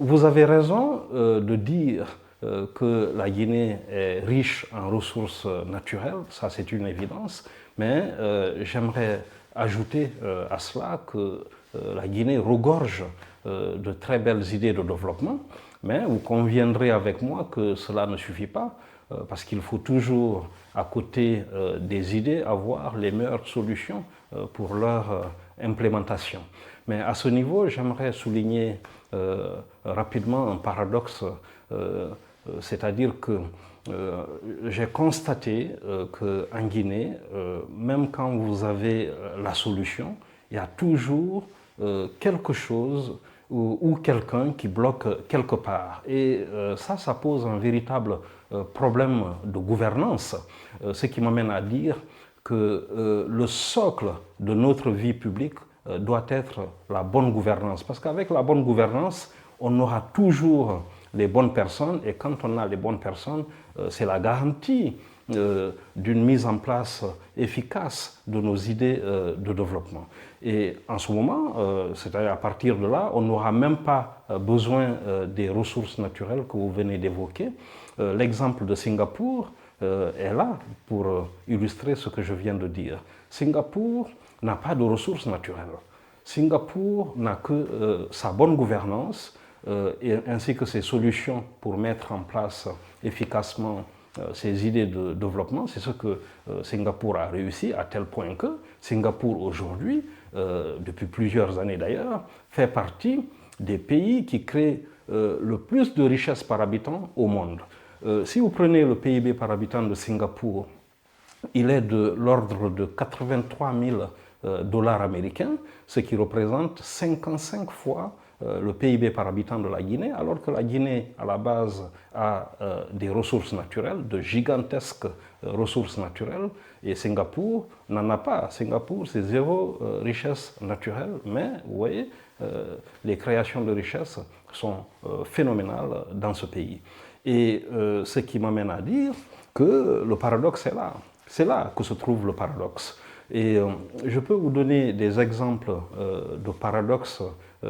Vous avez raison de dire que la Guinée est riche en ressources naturelles, ça c'est une évidence, mais j'aimerais ajouter à cela que la Guinée regorge de très belles idées de développement, mais vous conviendrez avec moi que cela ne suffit pas, parce qu'il faut toujours, à côté des idées, avoir les meilleures solutions pour leur implémentation. Mais à ce niveau, j'aimerais souligner rapidement un paradoxe, c'est-à-dire que j'ai constaté qu'en Guinée, même quand vous avez la solution, il y a toujours quelque chose ou quelqu'un qui bloque quelque part. Et ça pose un véritable problème de gouvernance, ce qui m'amène à dire que le socle de notre vie publique doit être la bonne gouvernance. Parce qu'avec la bonne gouvernance, on aura toujours les bonnes personnes, et quand on a les bonnes personnes, c'est la garantie d'une mise en place efficace de nos idées de développement. Et en ce moment, c'est-à-dire à partir de là, on n'aura même pas besoin des ressources naturelles que vous venez d'évoquer. L'exemple de Singapour est là pour illustrer ce que je viens de dire. Singapour n'a pas de ressources naturelles. Singapour n'a que sa bonne gouvernance ainsi que ses solutions pour mettre en place efficacement ces idées de développement. C'est ce que Singapour a réussi, à tel point que Singapour aujourd'hui, depuis plusieurs années d'ailleurs, fait partie des pays qui créent le plus de richesses par habitant au monde. Si vous prenez le PIB par habitant de Singapour, il est de l'ordre de 83 000 dollars américains, ce qui représente 55 fois le PIB par habitant de la Guinée, alors que la Guinée, à la base, a des ressources naturelles, de gigantesques ressources naturelles, et Singapour n'en a pas. Singapour, c'est zéro richesse naturelle, mais vous voyez, les créations de richesses sont phénoménales dans ce pays. Et ce qui m'amène à dire que le paradoxe est là. C'est là que se trouve le paradoxe. Et je peux vous donner des exemples de paradoxes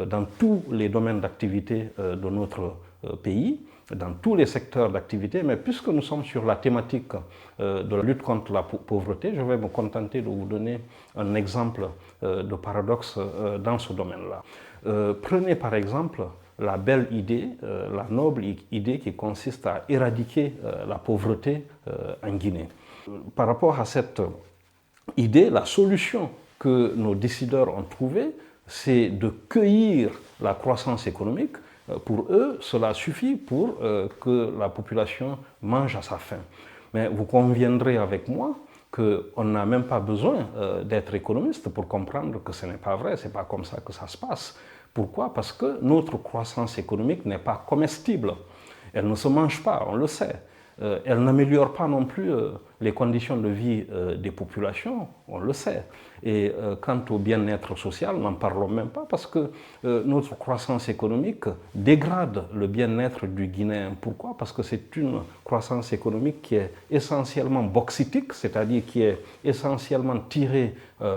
dans tous les domaines d'activité de notre pays, dans tous les secteurs d'activité, mais puisque nous sommes sur la thématique de la lutte contre la pauvreté, je vais me contenter de vous donner un exemple de paradoxe dans ce domaine-là. Prenez par exemple la belle idée, la noble idée qui consiste à éradiquer la pauvreté en Guinée. Par rapport à cette idée, la solution que nos décideurs ont trouvée, c'est de cueillir la croissance économique. Pour eux, cela suffit pour que la population mange à sa faim. Mais vous conviendrez avec moi qu'on n'a même pas besoin d'être économiste pour comprendre que ce n'est pas vrai, ce n'est pas comme ça que ça se passe. Pourquoi? Parce que notre croissance économique n'est pas comestible. Elle ne se mange pas, on le sait. Elle n'améliore pas non plus les conditions de vie des populations, on le sait. Et quant au bien-être social, n'en parlons même pas parce que notre croissance économique dégrade le bien-être du Guinéen. Pourquoi? Parce que c'est une croissance économique qui est essentiellement bauxitique, c'est-à-dire qui est essentiellement tirée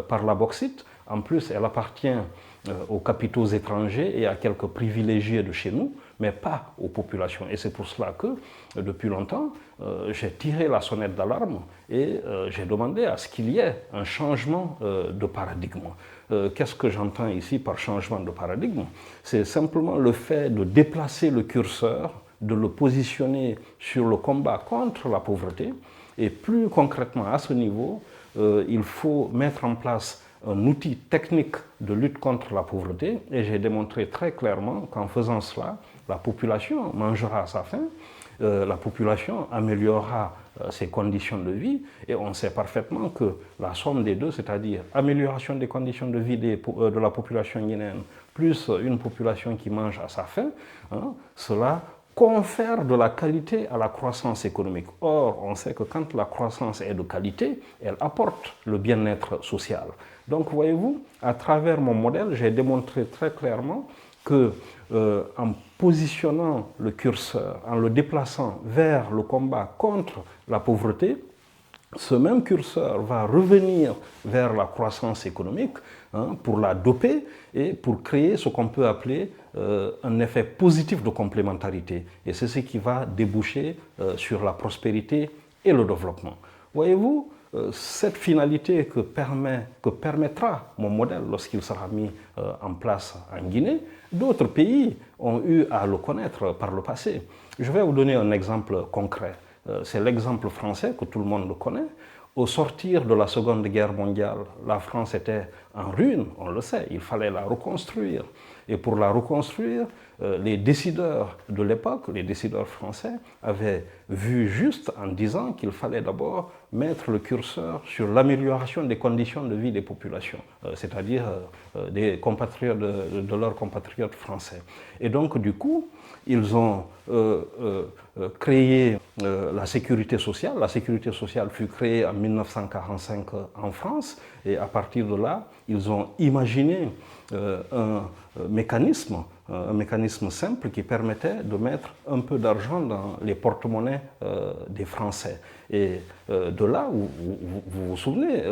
par la bauxite. En plus, elle appartient aux capitaux étrangers et à quelques privilégiés de chez nous, mais pas aux populations. Et c'est pour cela que, depuis longtemps, j'ai tiré la sonnette d'alarme et j'ai demandé à ce qu'il y ait un changement de paradigme. Qu'est-ce que j'entends ici par changement de paradigme? C'est simplement le fait de déplacer le curseur, de le positionner sur le combat contre la pauvreté, et plus concrètement à ce niveau, il faut mettre en place un outil technique de lutte contre la pauvreté, et j'ai démontré très clairement qu'en faisant cela, la population mangera à sa faim, la population améliorera ses conditions de vie, et on sait parfaitement que la somme des deux, c'est-à-dire amélioration des conditions de vie de la population guinéenne, plus une population qui mange à sa faim, cela confère de la qualité à la croissance économique. Or, on sait que quand la croissance est de qualité, elle apporte le bien-être social. Donc, voyez-vous, à travers mon modèle, j'ai démontré très clairement que en positionnant le curseur, en le déplaçant vers le combat contre la pauvreté, ce même curseur va revenir vers la croissance économique pour la doper et pour créer ce qu'on peut appeler un effet positif de complémentarité. Et c'est ce qui va déboucher sur la prospérité et le développement. Voyez-vous, cette finalité que permettra mon modèle lorsqu'il sera mis en place en Guinée, d'autres pays ont eu à le connaître par le passé. Je vais vous donner un exemple concret. C'est l'exemple français que tout le monde le connaît. Au sortir de la Seconde Guerre mondiale, la France était en ruine, on le sait, il fallait la reconstruire. Et pour la reconstruire, les décideurs de l'époque, les décideurs français, avaient vu juste en disant qu'il fallait d'abord mettre le curseur sur l'amélioration des conditions de vie des populations, c'est-à-dire des compatriotes de leurs compatriotes français. Et donc, du coup, ils ont créé la sécurité sociale. La sécurité sociale fut créée en 1945 en France et à partir de là, ils ont imaginé un mécanisme simple qui permettait de mettre un peu d'argent dans les porte-monnaies des Français. Et de là, vous vous souvenez,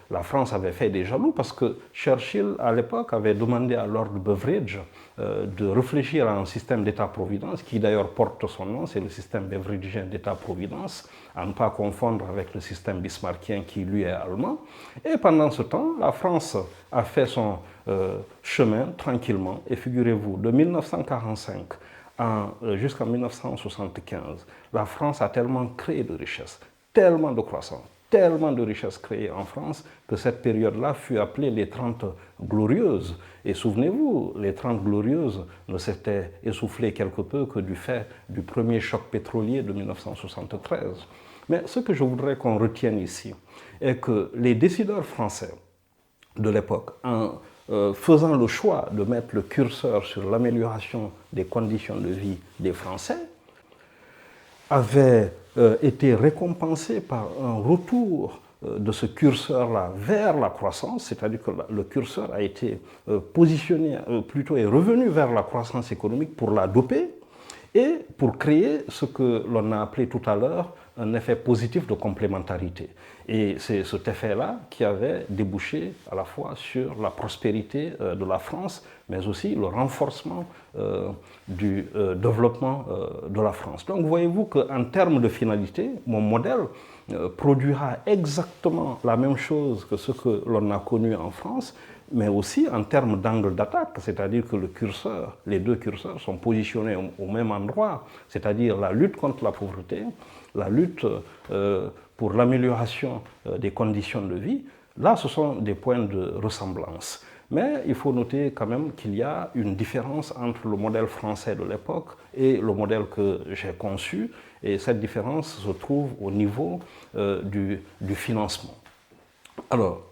la France avait fait des jaloux parce que Churchill, à l'époque, avait demandé à Lord Beveridge de réfléchir à un système d'État-providence qui d'ailleurs porte son nom, c'est le système beveridgien d'État-providence, à ne pas confondre avec le système bismarckien qui lui est allemand. Et pendant ce temps, la France a fait son chemin tranquillement. Et figurez-vous, de 1945 jusqu'en 1975, la France a tellement créé de richesses, tellement de croissance, tellement de richesses créées en France que cette période-là fut appelée les 30 glorieuses. Et souvenez-vous, les 30 glorieuses ne s'étaient essoufflées quelque peu que du fait du premier choc pétrolier de 1973. Mais ce que je voudrais qu'on retienne ici est que les décideurs français de l'époque, en faisant le choix de mettre le curseur sur l'amélioration des conditions de vie des Français, avaient été récompensés par un retour de ce curseur-là vers la croissance, c'est-à-dire que le curseur a été positionné, plutôt est revenu vers la croissance économique pour la doper et pour créer ce que l'on a appelé tout à l'heure un effet positif de complémentarité. Et c'est cet effet-là qui avait débouché à la fois sur la prospérité de la France, mais aussi le renforcement du développement de la France. Donc voyez-vous qu'en termes de finalité, mon modèle produira exactement la même chose que ce que l'on a connu en France, mais aussi en termes d'angle d'attaque, c'est-à-dire que le curseur, les deux curseurs sont positionnés au même endroit, c'est-à-dire la lutte contre la pauvreté, la lutte pour l'amélioration des conditions de vie. Là, ce sont des points de ressemblance. Mais il faut noter quand même qu'il y a une différence entre le modèle français de l'époque et le modèle que j'ai conçu, et cette différence se trouve au niveau du financement. Alors,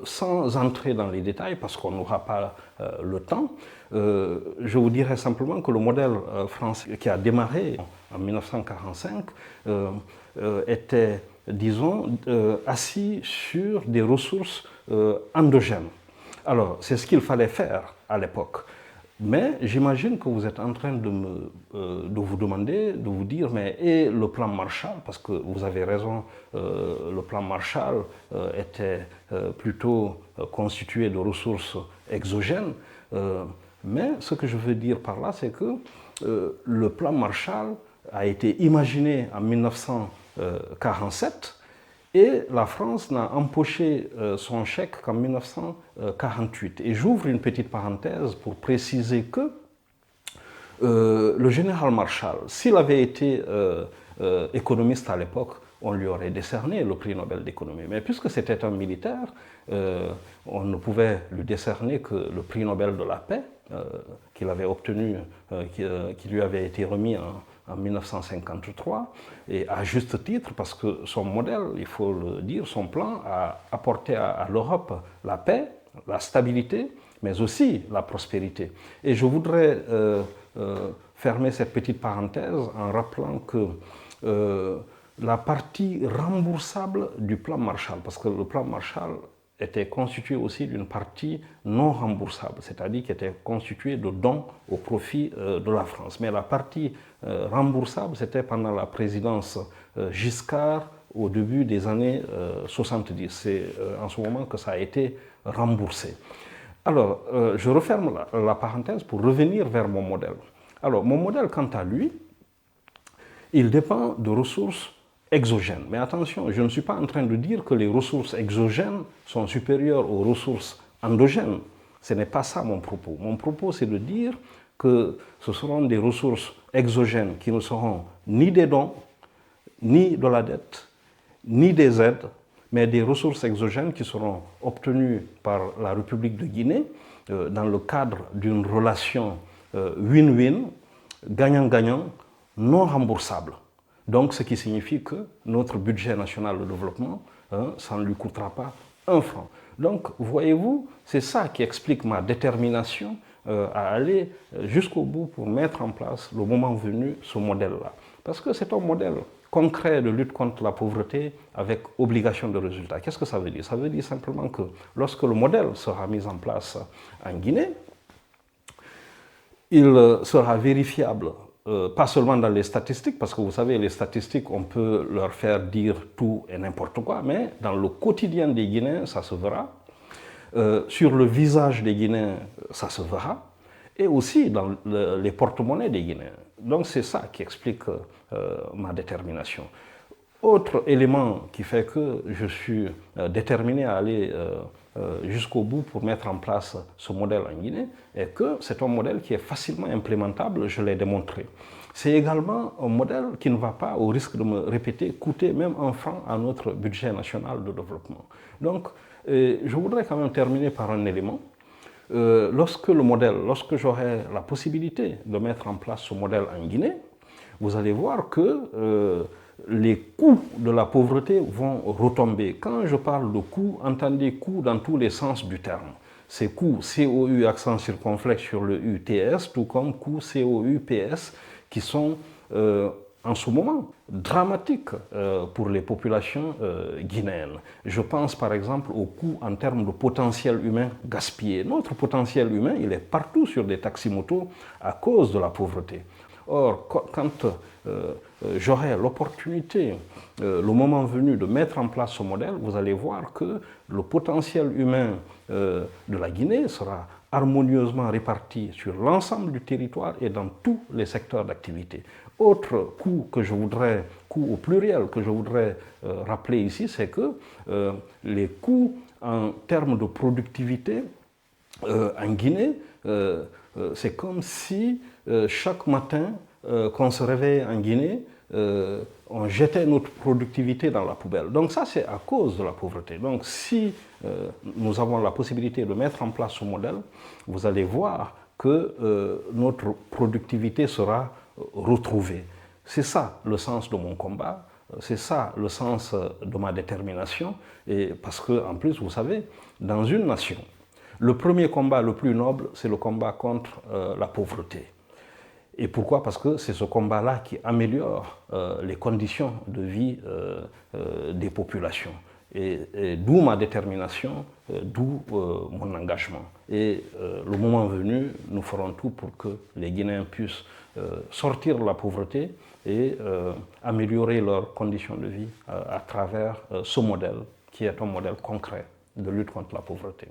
sans entrer dans les détails, parce qu'on n'aura pas le temps, je vous dirais simplement que le modèle français qui a démarré en 1945 était, disons, assis sur des ressources endogènes. Alors, c'est ce qu'il fallait faire à l'époque. Mais j'imagine que vous êtes en train de vous demander, de vous dire, mais et le plan Marshall, parce que vous avez raison, le plan Marshall était plutôt constitué de ressources exogènes. Mais ce que je veux dire par là, c'est que le plan Marshall a été imaginé en 1947 et la France n'a empoché son chèque qu'en 1948. Et j'ouvre une petite parenthèse pour préciser que le général Marshall, s'il avait été économiste à l'époque, on lui aurait décerné le prix Nobel d'économie. Mais puisque c'était un militaire, on ne pouvait lui décerner que le prix Nobel de la paix qu'il avait obtenu, qui lui avait été remis en 1953, et à juste titre, parce que son modèle, il faut le dire, son plan a apporté à l'Europe la paix, la stabilité, mais aussi la prospérité. Et je voudrais fermer cette petite parenthèse en rappelant que la partie remboursable du plan Marshall, parce que le plan Marshall était constitué aussi d'une partie non remboursable, c'est-à-dire qui était constituée de dons au profit de la France. Mais la partie remboursable, c'était pendant la présidence Giscard au début des années 70. C'est en ce moment que ça a été remboursé. Alors, je referme la parenthèse pour revenir vers mon modèle. Alors, mon modèle, quant à lui, il dépend de ressources exogènes. Mais attention, je ne suis pas en train de dire que les ressources exogènes sont supérieures aux ressources endogènes. Ce n'est pas ça mon propos. Mon propos, c'est de dire que ce seront des ressources exogènes qui ne seront ni des dons, ni de la dette, ni des aides, mais des ressources exogènes qui seront obtenues par la République de Guinée dans le cadre d'une relation win-win, gagnant-gagnant, non remboursable. Donc, ce qui signifie que notre budget national de développement, ça ne lui coûtera pas un franc. Donc, voyez-vous, c'est ça qui explique ma détermination à aller jusqu'au bout pour mettre en place, le moment venu, ce modèle-là. Parce que c'est un modèle concret de lutte contre la pauvreté avec obligation de résultat. Qu'est-ce que ça veut dire? Ça veut dire simplement que lorsque le modèle sera mis en place en Guinée, il sera vérifiable, pas seulement dans les statistiques, parce que vous savez, les statistiques, on peut leur faire dire tout et n'importe quoi, mais dans le quotidien des Guinéens, ça se verra. Sur le visage des Guinéens, ça se verra. Et aussi dans les porte-monnaies des Guinéens. Donc c'est ça qui explique ma détermination. Autre élément qui fait que je suis déterminé à aller jusqu'au bout pour mettre en place ce modèle en Guinée est que c'est un modèle qui est facilement implémentable, je l'ai démontré. C'est également un modèle qui ne va pas, au risque de me répéter, coûter même un franc à notre budget national de développement. Donc je voudrais quand même terminer par un élément. Lorsque j'aurai la possibilité de mettre en place ce modèle en Guinée, vous allez voir que les coûts de la pauvreté vont retomber. Quand je parle de coûts, entendez coûts dans tous les sens du terme. Ces coûts COU accent circonflexe sur le UTS, tout comme coûts COUPS, qui sont en ce moment dramatiques pour les populations guinéennes. Je pense par exemple aux coûts en termes de potentiel humain gaspillé. Notre potentiel humain, il est partout sur des taximotos à cause de la pauvreté. Or, quand j'aurai l'opportunité, le moment venu de mettre en place ce modèle, vous allez voir que le potentiel humain de la Guinée sera harmonieusement réparti sur l'ensemble du territoire et dans tous les secteurs d'activité. Autre coût au pluriel, que je voudrais rappeler ici, c'est que les coûts en termes de productivité en Guinée, c'est comme si chaque matin qu'on se réveille en Guinée, on jetait notre productivité dans la poubelle. Donc ça, c'est à cause de la pauvreté. Donc si nous avons la possibilité de mettre en place ce modèle, vous allez voir que notre productivité sera retrouvée. C'est ça le sens de mon combat, c'est ça le sens de ma détermination, et parce qu'en plus, vous savez, dans une nation, le premier combat le plus noble, c'est le combat contre la pauvreté. Et pourquoi? Parce que c'est ce combat-là qui améliore les conditions de vie des populations. Et d'où ma détermination, d'où mon engagement. Et le moment venu, nous ferons tout pour que les Guinéens puissent sortir de la pauvreté et améliorer leurs conditions de vie à travers ce modèle, qui est un modèle concret de lutte contre la pauvreté.